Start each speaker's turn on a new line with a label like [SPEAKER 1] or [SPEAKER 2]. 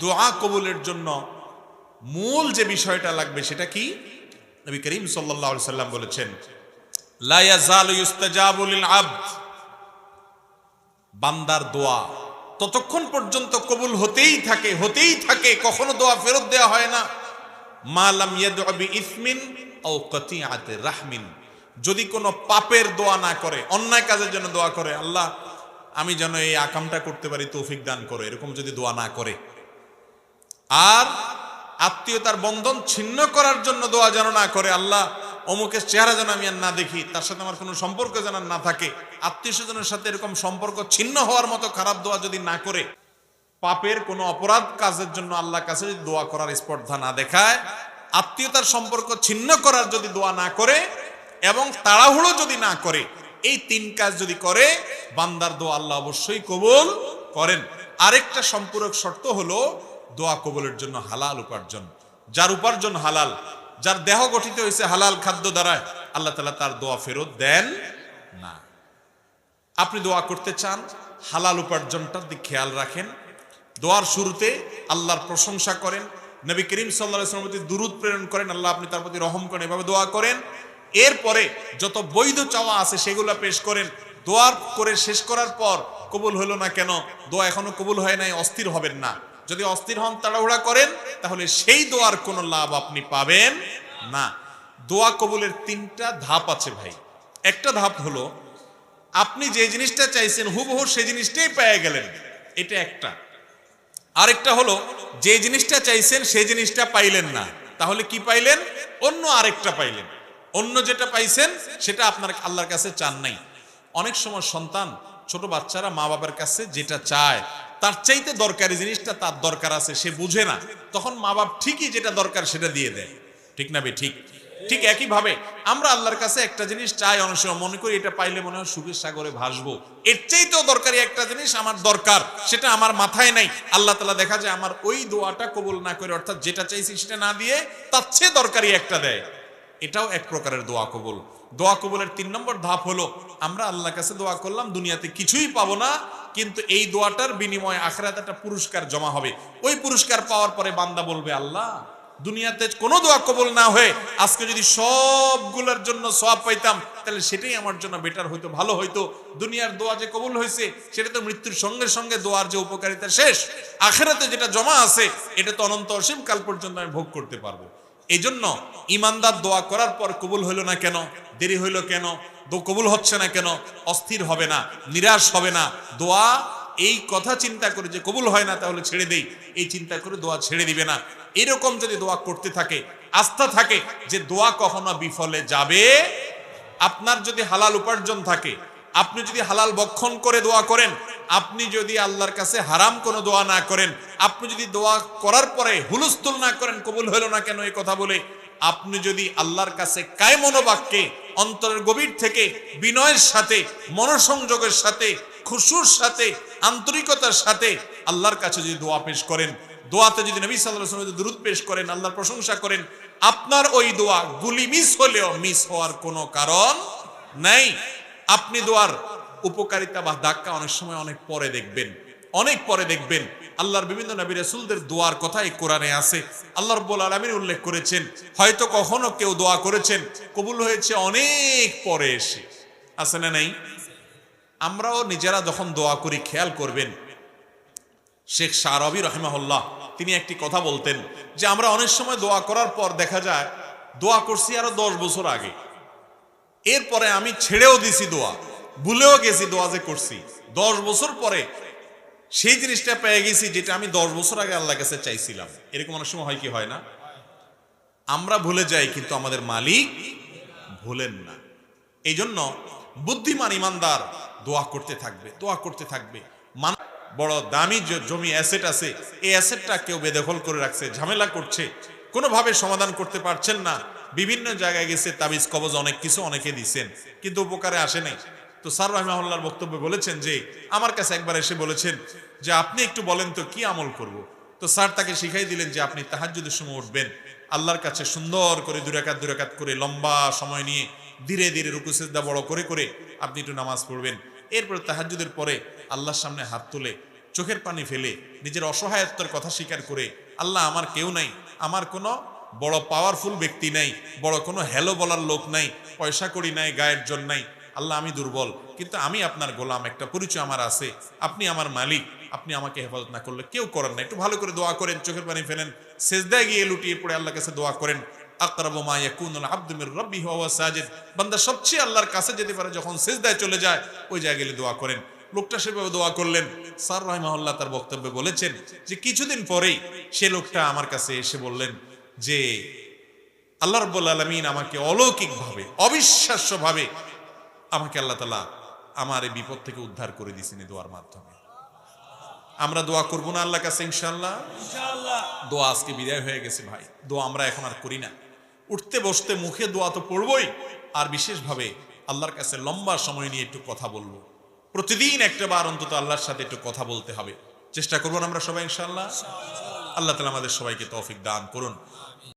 [SPEAKER 1] দোয়া কবুলের জন্য মূল যে বিষয়টা লাগবে সেটা কি? নবী করিম সাল্লাল্লাহু আলাইহি সাল্লাম বলেছেন, লা ইয়াজালু ইউস্তাজাবু লিল আবদ, বান্দার দোয়া ততক্ষণ পর্যন্ত কবুল হতেই থাকে, কখনো দোয়া ফেরত দেওয়া হয় না, মা লাম ইয়াদউ বিইসমিন আও কাতিআতি রাহমিন, যদি কোনো পাপের দোয়া না করে, অন্যায় কাজের জন্য দোয়া করে, আল্লাহ আমি যেন এই আকামটা করতে পারি তৌফিক দান করো, এরকম যদি দোয়া না করে, আর আত্মীয়তার বন্ধন ছিন্ন করার জন্য দোয়া যেন না করে, আল্লাহ অমুকের চেহারা যেন আমি আর না দেখি, তার সাথে আমার কোনো সম্পর্ক যেন না থাকে, আত্মীয় স্বজনের সাথে এরকম সম্পর্ক ছিন্ন হওয়ার মতো খারাপ দোয়া যদি না করে, পাপের কোনো অপরাধ কাজের জন্য আল্লাহর কাছে যদি দোয়া করার স্পর্ধা না দেখায়, আত্মীয়তার সম্পর্ক ছিন্ন করার যদি দোয়া না করে, এবং তাড়াহুড়ো যদি না করে, এই তিন কাজ যদি করে, বান্দার দোয়া আল্লাহ অবশ্যই কবুল করেন। আরেকটা সম্পূরক শর্ত হলো দোয়া কবুলের জন্য হালাল উপার্জন। যার উপার্জন হালাল, যার দেহ গঠিত হয়েছে হালাল খাদ্য দ্বারা, আল্লাহ তাআলা তার দোয়া ফেরত দেন না। আপনি দোয়া করতে চান, হালাল উপার্জনটার দিকে খেয়াল রাখেন, দোয়ার শুরুতে আল্লাহর প্রশংসা করেন, নবী করিম সাল্লাল্লাহু আলাইহি ওয়াসাল্লামের প্রতি দুরূদ প্রেরণ করেন, আল্লাহ আপনি তার প্রতি রহম করেন, এভাবে দোয়া করেন। এরপরে যত বৈধ চাওয়া আছে সেগুলো পেশ করেন। দোয়ার করে শেষ করার পর কবুল হলো না কেন, দোয়া এখনো কবুল হয় নাই, অস্থির হবেন না। যদি অস্থির হন, তাড়াহুড়া করেন, তাহলে সেই দোয়ার কোনো লাভ আপনি পাবেন না। দোয়া কবুলের তিনটা ধাপ আছে ভাই। একটা ধাপ হলো আপনি যে জিনিসটা চাইছেন হুবহু সেই জিনিসটাই পেয়ে গেলেন, এটা একটা। আরেকটা হলো যে জিনিসটা চাইছেন সেই জিনিসটা পাইলেন না, তাহলে কি পাইলেন? অন্য আরেকটা পাইলেন। অন্য যেটা পাইছেন সেটা আপনার আল্লাহর কাছে চান নাই। অনেক সময় সন্তান, ছোট বাচ্চারা মা বাবার কাছে যেটা চায় তার চাইতে দরকারি জিনিসটা তার দরকার আছে, সে বুঝে না, তখন মা বাপ ঠিকই যেটা দরকার সেটা দিয়ে দেয়, ঠিক না বে ঠিক? ঠিক একইভাবে আমরা আল্লাহর কাছে একটা জিনিস চাই, অনেক সময় মনে করি এটা পাইলে মনে হয় সুখের সাগরে ভাসবো, এর চাইতেও দরকারি একটা জিনিস আমার দরকার, সেটা আমার মাথায় নাই। আল্লাহ তাআলা দেখা যায় আমার ওই দোয়াটা কবুল না করে, অর্থাৎ যেটা চাইছি সেটা না দিয়ে তার চেয়ে দরকারি একটা দেয়। এটাও এক প্রকারের দোয়া কবুল। দোয়া কবুলের 3 নম্বর ধাপ হলো আমরা আল্লাহর কাছে দোয়া করলাম, দুনিয়াতে কিছুই পাবো না, কিন্তু এই দোয়াটার বিনিময়ে আখিরাতে একটা পুরস্কার জমা হবে। ওই পুরস্কার পাওয়ার পরে বান্দা বলবে, আল্লাহ দুনিয়াতে কোনো দোয়া কবুল না হয়ে আজকে যদি সবগুলোর জন্য সওয়াব পাইতাম, তাহলে সেটাই আমার জন্য বেটার হইতো, ভালো হইতো। দুনিয়ার দোয়া যে কবুল হয়েছে সেটা তো মৃত্যুর সঙ্গে সঙ্গে দোয়ার যে উপকারিতা শেষ, আখিরাতে যেটা জমা আছে এটা তো অনন্ত অসীম কাল পর্যন্ত আমি ভোগ করতে পারবো। এই জন্য ইমানদার দোয়া করার পর কবুল হইল না কেন, দেরি হইল কেন, কবুল হচ্ছে না কেন, অস্থির হবে না, নিরাশ হবে না। দোয়া এই কথা চিন্তা করে যে কবুল হয় না তাহলে ছেড়ে দেই, এই চিন্তা করে দোয়া ছেড়ে দিবে না। এরকম যদি দোয়া করতে থাকে, আস্থা থাকে যে দোয়া কখনো বিফলে যাবে। আপনার যদি হালাল উপার্জন থাকে, আপনি যদি হালাল ভক্ষণ করে দোয়া করেন, আপনি যদি আল্লাহর কাছে হারাম কোনো দোয়া না করেন, আপনি যদি দোয়া করার পরে হুলস্থুল না করেন কবুল হলো না কেন এই কথা বলে, আপনি যদি আল্লাহর কাছে কায় মনোবাক্যে অন্তরের গভীর থেকে বিনয়ের সাথে, মনোসংযোগের সাথে, খুশুর সাথে, আন্তরিকতার সাথে আল্লাহর কাছে যদি দোয়া পেশ করেন, দোয়াতে যদি নবী সাল্লাল্লাহু আলাইহি ওয়াসাল্লাম দুরূদ পেশ করেন, আল্লাহর প্রশংসা করেন, আপনার ওই দোয়া গুলি মিস হলেও মিস হওয়ার কোনো কারণ নাই। আপনি দোয়ার উপকারিতা বা ধাক্কা অনেক সময় অনেক পরে দেখবেন, অনেক পরে দেখবেন। আল্লাহর বিভিন্ন নবী রাসূলদের দোয়ার কথা এই কোরআনে আছে। আল্লাহ রাব্বুল আলামিন উল্লেখ করেছেন, হয়তো কখনো কেউ দোয়া করেছেন কবুল হয়েছে অনেক পরে এসে, আছে না নাই? আমরাও নিজেরা যখন দোয়া করি খেয়াল করবেন, শেখ শারবি রাহিমাহুল্লাহ তিনি একটি কথা বলতেন যে আমরা অনেক সময় দোয়া করার পর দেখা যায় দোয়া করছি আরো 10 বছর আগে, এরপরে আমি ছেড়েও দিছি দোয়া, ভুলেও গেছি দোয়া যে করছি, 10 বছর পরে সেই জিনিসটা পেয়ে গেছি যেটা আমি 10 বছর আগে আল্লাহর কাছে চাইছিলাম। এরকম অনেক সময় হয় কি হয় না? আমরা ভুলে যাই কিন্তু আমাদের মালিক ভুলেন না। এই জন্য বুদ্ধিমান ইমানদার দোয়া করতে থাকবে, দোয়া করতে থাকবে। বড় দামি জমি অ্যাসেট আছে, এই অ্যাসেটটা কেউ বেদখল করে রাখছে, ঝামেলা করছে, কোনোভাবে সমাধান করতে পারছেন না, বিভিন্ন জায়গায় গেছে, তাবিজ কবজ অনেক কিছু অনেকে দিচ্ছেন কিন্তু উপকারে আসে নাই। তো স্যার রাহিমাহুল্লাহর বক্তব্যে বলেছেন যে আমার কাছে একবার এসে বলেছেন যে আপনি একটু বলেন তো কি আমল করব। তো স্যার তাকে শিখাই দিলেন যে আপনি তাহাজ্জুদের সময় উঠবেন, আল্লাহর কাছে সুন্দর করে 2 রাকাত করে লম্বা সময় নিয়ে ধীরে ধীরে রুকু সিজদা বড় করে করে আপনি একটু নামাজ পড়বেন। এরপর তাহাজ্জুদের পরে আল্লাহর সামনে হাত তুলে চোখের পানি ফেলে নিজের অসহায়ত্বের কথা স্বীকার করে, আল্লাহ আমার কেউ নাই, আমার কোনো বড় পাওয়ারফুল ব্যক্তি নাই, বড় কোনো হ্যালো বলার লোক নাই, পয়সা করি নাই, গায়ের জন নাই, আল্লাহ আমি দুর্বল, কিন্তু আমি আপনার গোলাম, একটা পরিচয় আমার আছে, আপনি আমার মালিক, আপনি আমাকে হেফাজত না করলে কেউ করেন না। একটু ভালো করে দোয়া করেন, চোখের পানি ফেলেন, সেজদায় গিয়ে লুটিয়ে পড়ে আল্লাহর কাছে দোয়া করেন। আকরাবু মা ইয়াকুনুল আবদু মির রাব্বিহি ওয়া হুয়া সাজিদ, বান্দা সবচেয়ে আল্লাহর কাছে যেতে পারে যখন সেজদায় চলে যায়, ওই জায়গায় গেলে দোয়া করেন। লোকটা সেভাবে দোয়া করলেন। স্যার রাহিমাহুল্লাহ তার বক্তব্যে বলেছেন যে কিছুদিন পরেই সে লোকটা আমার কাছে এসে বললেন যে আল্লাহ রাব্বুল আলামিন আমাকে অলৌকিকভাবে, অবিশ্বাস্যভাবে আমাকে আল্লাহ তাআলা আমার এই বিপদ থেকে উদ্ধার করে দিয়েছেন এই দোয়ার মাধ্যমে। আমরা দোয়া করবো না আল্লাহর কাছে ইনশাআল্লাহ? ইনশাআল্লাহ। দোয়া আজকে বিদায় হয়ে গেছে ভাই, দোয়া আমরা এখন আর করি না। উঠতে বসতে মুখে দোয়া তো পড়বই, আর বিশেষভাবে আল্লাহর কাছে লম্বা সময় নিয়ে একটু কথা বলবো। প্রতিদিন একটা বার অন্তত আল্লাহর সাথে একটু কথা বলতে হবে। চেষ্টা করবো না আমরা সবাই ইনশাআল্লাহ? আল্লাহ তাআলা আমাদের সবাইকে তৌফিক দান করুন।